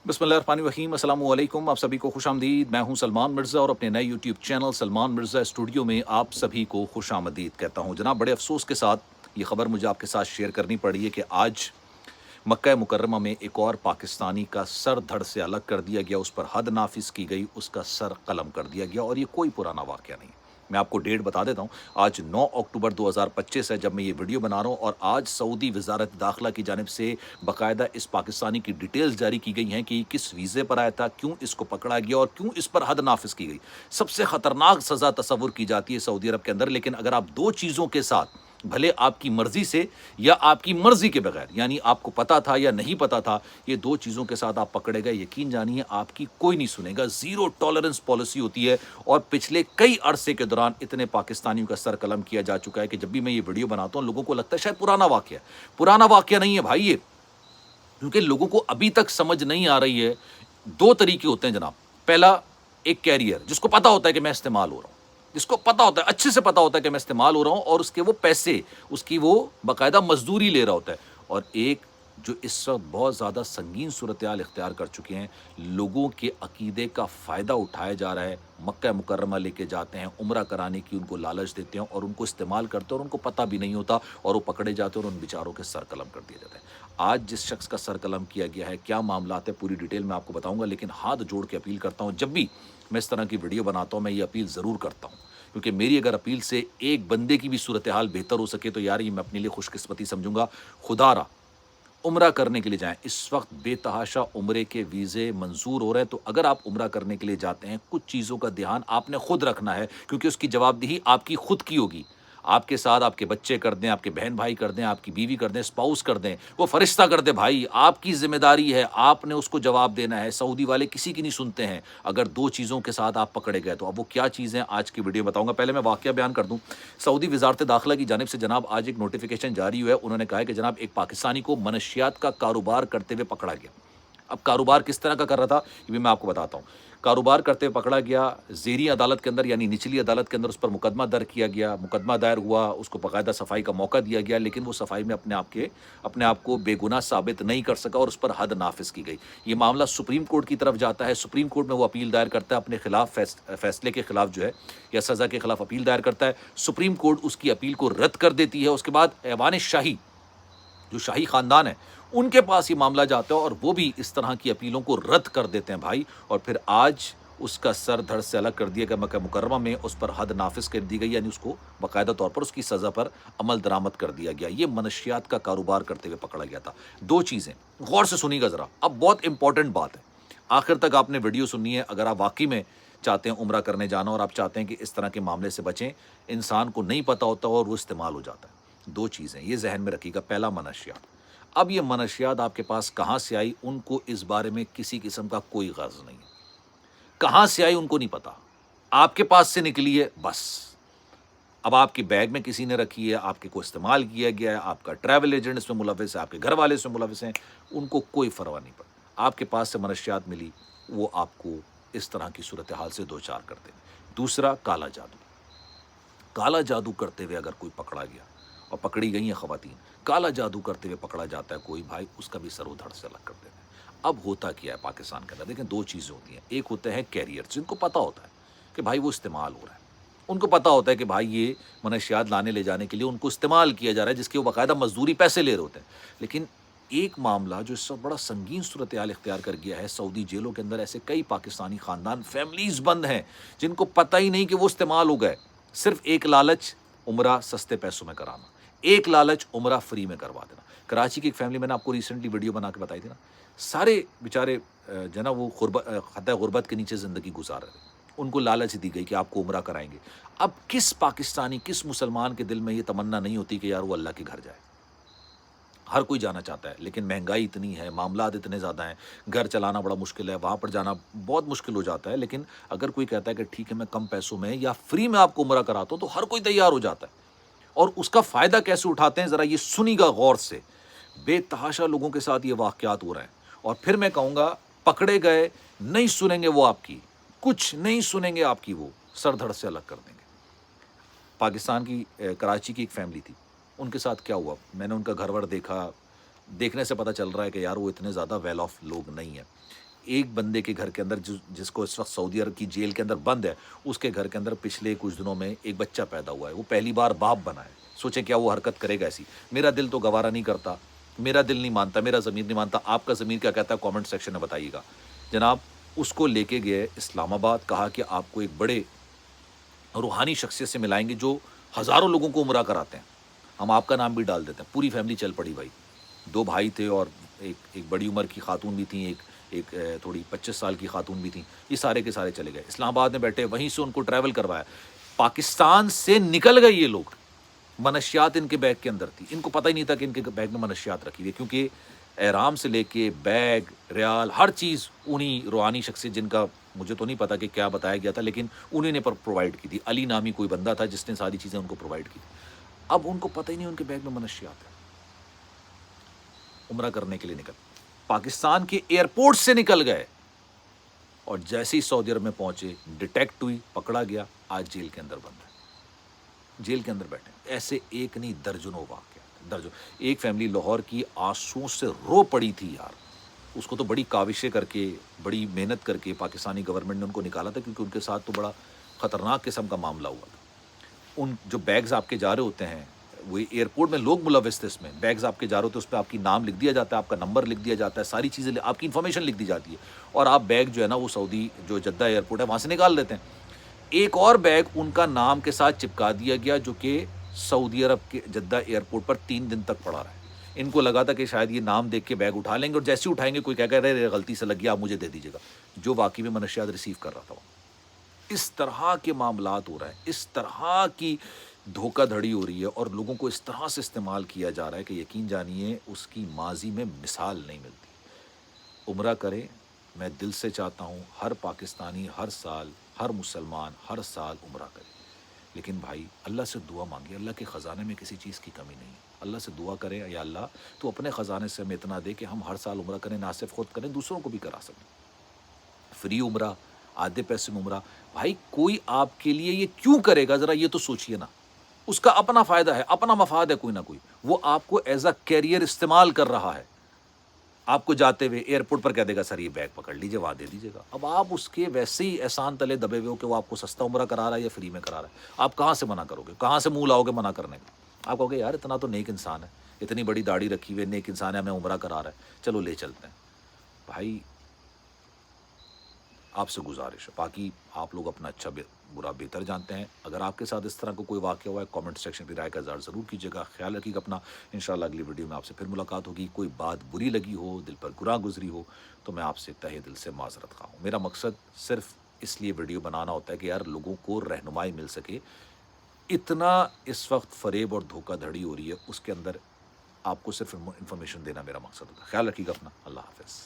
बिस्मिल्लाहिर्रहमानिर्रहीम, अस्सलाम वालेकुम। आप सभी को खुश आमदीद। मैं हूं सलमान मिर्ज़ा और अपने नए YouTube channel Salman Mirza studio में आप सभी को खुश आमदीद कहता हूं। जनाब, बड़े अफसोस के साथ ये खबर मुझे आपके साथ शेयर करनी पड़ी है कि आज मक्का मुकर्रमा में एक और पाकिस्तानी का सर धड़ से अलग कर दिया गया, उस पर हद नाफिज की गई, उसका सर कलम कर दिया गया। और ये कोई पुराना वाक़या नहीं। मैं आपको डेट बता देता हूँ। आज 9 अक्टूबर 2025 है जब मैं ये वीडियो बना रहा हूँ, और आज सऊदी वजारत दाखिला की जानिब से बाकायदा इस पाकिस्तानी की डिटेल्स जारी की गई हैं कि किस वीज़े पर आया था, क्यों इसको पकड़ा गया और क्यों इस पर हद नाफिज की गई। सबसे ख़तरनाक सज़ा तस्वुर की जाती है सऊदी अरब के अंदर, लेकिन अगर आप दो चीज़ों के साथ, भले आपकी मर्जी से या आपकी मर्जी के बगैर, यानी आपको पता था या नहीं पता था, ये दो चीज़ों के साथ आप पकड़े गए, यकीन जानिए आपकी कोई नहीं सुनेगा। ज़ीरो टॉलरेंस पॉलिसी होती है, और पिछले कई अरसे के दौरान इतने पाकिस्तानियों का सर कलम किया जा चुका है कि जब भी मैं ये वीडियो बनाता हूँ लोगों को लगता है शायद पुराना वाक़या है। पुराना वाक़या नहीं है भाई ये, क्योंकि लोगों को अभी तक समझ नहीं आ रही है। दो तरीके होते हैं जनाब। पहला, एक कैरियर जिसको पता होता है कि मैं इस्तेमाल हो रहा हूँ, जिसको पता होता है, अच्छे से पता होता है कि मैं इस्तेमाल हो रहा हूँ, और उसके वो पैसे, उसकी वो बाकायदा मजदूरी ले रहा होता है। और एक जो इस वक्त बहुत ज़्यादा संगीन सूरत-ए-हाल इख्तियार कर चुके हैं, लोगों के अकीदे का फ़ायदा उठाया जा रहा है। मक्का मुकर्रमा लेके जाते हैं, उम्रा कराने की उनको लालच देते हैं और उनको इस्तेमाल करते हैं, और उनको पता भी नहीं होता, और वो पकड़े जाते हैं और उन बेचारों के सर कलम कर दिए जाते हैं। आज जिस शख्स का सर कलम किया गया है, क्या मामलात है, पूरी डिटेल मैं आपको बताऊंगा, लेकिन हाथ जोड़ के अपील करता हूं, जब भी मैं इस तरह की वीडियो बनाता हूं मैं ये अपील ज़रूर करता हूं, क्योंकि मेरी अगर अपील से एक बंदे की भी सूरत हाल बेहतर हो सके तो यार ये मैं अपने लिए खुशकिस्मती समझूंगा। खुदारा उम्रा करने के लिए जाएं। इस वक्त बेतहाशा उम्रे के वीज़े मंजूर हो रहे हैं, तो अगर आप उम्रा करने के लिए जाते हैं, कुछ चीज़ों का ध्यान आपने खुद रखना है, क्योंकि उसकी जवाबदेही आपकी खुद की होगी। आपके साथ आपके बच्चे कर दें, आपके बहन भाई कर दें, आपकी बीवी कर दें, स्पाउस कर दें, वो फरिश्ता कर दे भाई, आपकी जिम्मेदारी है, आपने उसको जवाब देना है। सऊदी वाले किसी की नहीं सुनते हैं। अगर दो चीज़ों के साथ आप पकड़े गए तो अब वो क्या चीज़ें आज की वीडियो बताऊंगा। पहले मैं वाकया बयान कर दूं। सऊदी वजारत दाखिला की जानिब से जनाब आज एक नोटिफिकेशन जारी हुआ है। उन्होंने कहा है कि जनाब एक पाकिस्तानी को मनशियात का कारोबार करते हुए पकड़ा गया। अब कारोबार किस तरह का कर रहा था ये भी मैं आपको बताता हूँ। कारोबार करते हुए पकड़ा गया, ज़ेरी अदालत के अंदर यानी निचली अदालत के अंदर उस पर मुकदमा दर्ज किया गया। मुकदमा दायर हुआ, उसको बाकायदा सफाई का मौका दिया गया, लेकिन वो सफाई में अपने आप को बेगुनाह साबित नहीं कर सका, और उस पर हद नाफिज की गई। ये मामला सुप्रीम कोर्ट की तरफ जाता है। सुप्रीम कोर्ट में वो अपील दायर करता है अपने खिलाफ, फैसले के खिलाफ जो है, या सज़ा के खिलाफ अपील दायर करता है। सुप्रीम कोर्ट उसकी अपील को रद्द कर देती है। उसके बाद ऐवान शाही, जो शाही खानदान है, उनके पास ये मामला जाता है, और वो भी इस तरह की अपीलों को रद्द कर देते हैं भाई। और फिर आज उसका सर धड़ से अलग कर दिया गया। मक्का मुकर्रमा में उस पर हद नाफिज कर दी गई, यानी उसको बाकायदा तौर पर उसकी सज़ा पर अमल दरामद कर दिया गया। ये मनशियात का कारोबार करते हुए पकड़ा गया था। दो चीज़ें गौर से सुनिएगा ज़रा, अब बहुत इंपॉर्टेंट बात है, आखिर तक आपने वीडियो सुननी है। अगर आप वाकई में चाहते हैं उम्रा करने जाना, और आप चाहते हैं कि इस तरह के मामले से बचें, इंसान को नहीं पता होता और वो इस्तेमाल हो जाता है। दो चीज़ें ये जहन में रखिएगा। पहला, मनशियात। अब ये मनशियात आपके पास कहाँ से आई, उनको इस बारे में किसी किस्म का कोई गर्ज नहीं है। कहाँ से आई उनको नहीं पता, आपके पास से निकली है बस। अब आपके बैग में किसी ने रखी है, आपके को इस्तेमाल किया गया है, आपका ट्रैवल एजेंट इसमें मुलविस है, आपके घर वाले इसमें मुलविस हैं, उनको कोई परवाह नहीं पड़ा। आपके पास से मनशियात मिली, वो आपको इस तरह की सूरत हाल से दो चार कर दें। दूसरा, काला जादू। काला जादू करते हुए अगर कोई पकड़ा गया, और पकड़ी गई हैं खवातीन, काला जादू करते हुए पकड़ा जाता है कोई भाई, उसका भी सर धड़ से अलग कर देते हैं। अब होता क्या है पाकिस्तान के अंदर, देखें दो चीज़ें होती हैं। एक होते हैं कैरियर, जिनको पता होता है कि भाई वो इस्तेमाल हो रहा है, उनको पता होता है कि भाई ये मनशियात लाने ले जाने के लिए उनको इस्तेमाल किया जा रहा है, जिसके वो बाकायदा मजदूरी पैसे ले रहे होते हैं। लेकिन एक मामला जो इस वक्त बड़ा संगीन सूरत हाल इख्तियार कर गया है, सऊदी जेलों के अंदर ऐसे कई पाकिस्तानी खानदान, फैमिलीज बंद हैं, जिनको पता ही नहीं कि वो इस्तेमाल हो गए। सिर्फ एक लालच, उम्रा सस्ते पैसों में कराना, एक लालच, उम्रा फ्री में करवा देना। कराची की एक फैमिली, मैंने आपको रिसेंटली वीडियो बना के बताई थी ना, सारे बेचारे जो ना वो खत्ता गुर्बत के नीचे ज़िंदगी गुजार रहे थे। उनको लालच दी गई कि आपको उम्रा कराएंगे। अब किस पाकिस्तानी, किस मुसलमान के दिल में ये तमन्ना नहीं होती कि यार वो अल्लाह के घर जाए। हर कोई जाना चाहता है, लेकिन महंगाई इतनी है, मामलात इतने ज़्यादा हैं, घर चलाना बड़ा मुश्किल है, वहाँ पर जाना बहुत मुश्किल हो जाता है। लेकिन अगर कोई कहता है कि ठीक है मैं कम पैसों में या फ्री में आपको उम्रा कराता हूँ, तो हर कोई तैयार हो जाता है। और उसका फ़ायदा कैसे उठाते हैं ज़रा ये सुनिएगा गौर से। बेतहाशा लोगों के साथ ये वाक़यात हो रहे हैं, और फिर मैं कहूँगा पकड़े गए, नहीं सुनेंगे वो आपकी, कुछ नहीं सुनेंगे आपकी, वो सर धड़ से अलग कर देंगे। पाकिस्तान की कराची की एक फैमिली थी, उनके साथ क्या हुआ, मैंने उनका घर वर देखा, देखने से पता चल रहा है कि यार वो इतने ज़्यादा वेल ऑफ लोग नहीं हैं। ایک بندے کے گھر کے اندر جس کو اس وقت سعودی عرب کی جیل کے اندر بند ہے، اس کے گھر کے اندر پچھلے کچھ دنوں میں ایک بچہ پیدا ہوا ہے، وہ پہلی بار باپ بنا ہے. سوچیں کیا وہ حرکت کرے گا ایسی؟ میرا دل تو گوارا نہیں کرتا، میرا دل نہیں مانتا، میرا ضمیر نہیں مانتا. آپ کا ضمیر کیا کہتا ہے کامنٹ سیکشن میں بتائیے گا. جناب اس کو لے کے گئے اسلام آباد، کہا کہ آپ کو ایک بڑے روحانی شخصیت سے ملائیں گے جو ہزاروں لوگوں کو عمرہ کراتے ہیں، ہم آپ کا نام بھی ڈال دیتے ہیں. پوری فیملی چل پڑی بھائی. 2 بھائی تھے اور ایک بڑی عمر کی خاتون بھی تھیں، ایک تھوڑی 25 سال کی خاتون بھی تھیں. یہ سارے کے سارے چلے گئے اسلام آباد میں بیٹھے، وہیں سے ان کو ٹریول کروایا. پاکستان سے نکل گئے یہ لوگ، منشیات ان کے بیگ کے اندر تھی. ان کو پتہ ہی نہیں تھا کہ ان کے بیگ میں منشیات رکھی ہوئی ہے، کیونکہ احرام سے لے کے بیگ، ریال، ہر چیز انہی روحانی شخصیت، جن کا مجھے تو نہیں پتا کہ کیا بتایا گیا تھا، لیکن انہوں نے پرووائڈ کی تھی. علی نامی کوئی بندہ تھا جس نے ساری چیزیں ان کو پرووائڈ کی. اب ان کو پتہ ہی نہیں ان کے بیگ میں منشیات ہے. عمرہ کرنے کے لیے نکل پاکستان کے ایئرپورٹ سے نکل گئے، اور جیسے ہی سعودی عرب میں پہنچے ڈیٹیکٹ ہوئی، پکڑا گیا، آج جیل کے اندر بند ہے، جیل کے اندر بیٹھے. ایسے ایک نہیں درجنوں واقع، درجن. ایک فیملی لاہور کی آنسوں سے رو پڑی تھی یار. اس کو تو بڑی کاوشیں کر کے، بڑی محنت کر کے پاکستانی گورنمنٹ نے ان کو نکالا تھا، کیونکہ ان کے ساتھ تو بڑا خطرناک قسم کا معاملہ ہوا تھا. ان جو بیگز آپ کے جا رہے ہوتے ہیں، وہ ایئرپورٹ میں لوگ ملوث تھے. اس میں بیگز آپ کے جا رہے ہوتے ہیں، اس پہ آپ کی نام لکھ دیا جاتا ہے، آپ کا نمبر لکھ دیا جاتا ہے، ساری چیزیں آپ کی انفارمیشن لکھ دی جاتی ہے، اور آپ بیگ جو ہے نا وہ سعودی جو جدہ ایئرپورٹ ہے وہاں سے نکال دیتے ہیں. ایک اور بیگ ان کا نام کے ساتھ چپکا دیا گیا، جو کہ سعودی عرب کے جدہ ایئرپورٹ پر 3 دن تک پڑا رہا ہے. ان کو لگا تھا کہ شاید یہ نام دیکھ کے بیگ اٹھا لیں گے، اور جیسے ہی اٹھائیں گے کوئی کہہ رہے غلطی سے لگ گیا، آپ مجھے دے دیجیے گا، جو واقعی میں منشیات ریسیو کر رہا تھا. اس طرح کے معاملات ہو رہے ہیں، اس طرح کی دھوکہ دھڑی ہو رہی ہے، اور لوگوں کو اس طرح سے استعمال کیا جا رہا ہے کہ یقین جانیے اس کی ماضی میں مثال نہیں ملتی. عمرہ کریں، میں دل سے چاہتا ہوں ہر پاکستانی ہر سال، ہر مسلمان ہر سال عمرہ کرے. لیکن بھائی اللہ سے دعا مانگے، اللہ کے خزانے میں کسی چیز کی کمی نہیں ہے. اللہ سے دعا کریں یا اللہ تو اپنے خزانے سے ہمیں اتنا دے کہ ہم ہر سال عمرہ کریں، نہ صرف خود کریں دوسروں کو بھی کرا سکیں. فری عمرہ، آدھے پیسے میں عمرہ. بھائی کوئی آپ کے لیے یہ کیوں کرے گا؟ ذرا یہ تو سوچئے نا. اس کا اپنا فائدہ ہے، اپنا مفاد ہے کوئی نہ کوئی. وہ آپ کو ایز اے کیریئر استعمال کر رہا ہے. آپ کو جاتے ہوئے ایئرپورٹ پر کہہ دے گا سر یہ بیگ پکڑ لیجیے، وہاں دے دیجیے گا. اب آپ اس کے ویسے ہی احسان تلے دبے ہوئے ہو کہ وہ آپ کو سستا عمرہ کرا رہا ہے یا فری میں کرا رہا ہے. آپ کہاں سے منع کرو گے؟ کہاں سے منہ لاؤ گے منع کرنے کا؟ آپ کہو گے یار اتنا تو نیک انسان ہے، اتنی بڑی داڑھی رکھی ہوئی نیک انسان ہے، ہمیں عمرہ کرا رہا ہے، چلو لے چلتے ہیں. بھائی آپ سے گزارش ہے، باقی آپ لوگ اپنا اچھا برا بہتر جانتے ہیں. اگر آپ کے ساتھ اس طرح کا کوئی واقعہ ہوا ہے کامنٹ سیکشن پہ رائے کا اظہار ضرور کیجیے گا. خیال رکھیے گا اپنا. انشاءاللہ اگلی ویڈیو میں آپ سے پھر ملاقات ہوگی. کوئی بات بری لگی ہو، دل پر گراں گزری ہو، تو میں آپ سے تہہ دل سے معذرت خواہ ہوں. میرا مقصد صرف اس لیے ویڈیو بنانا ہوتا ہے کہ یار لوگوں کو رہنمائی مل سکے. اتنا اس وقت فریب اور دھوکہ دھڑی ہو رہی ہے، اس کے اندر آپ کو صرف انفارمیشن دینا میرا مقصد ہوتا ہے. خیال رکھیے گا اپنا. اللہ حافظ.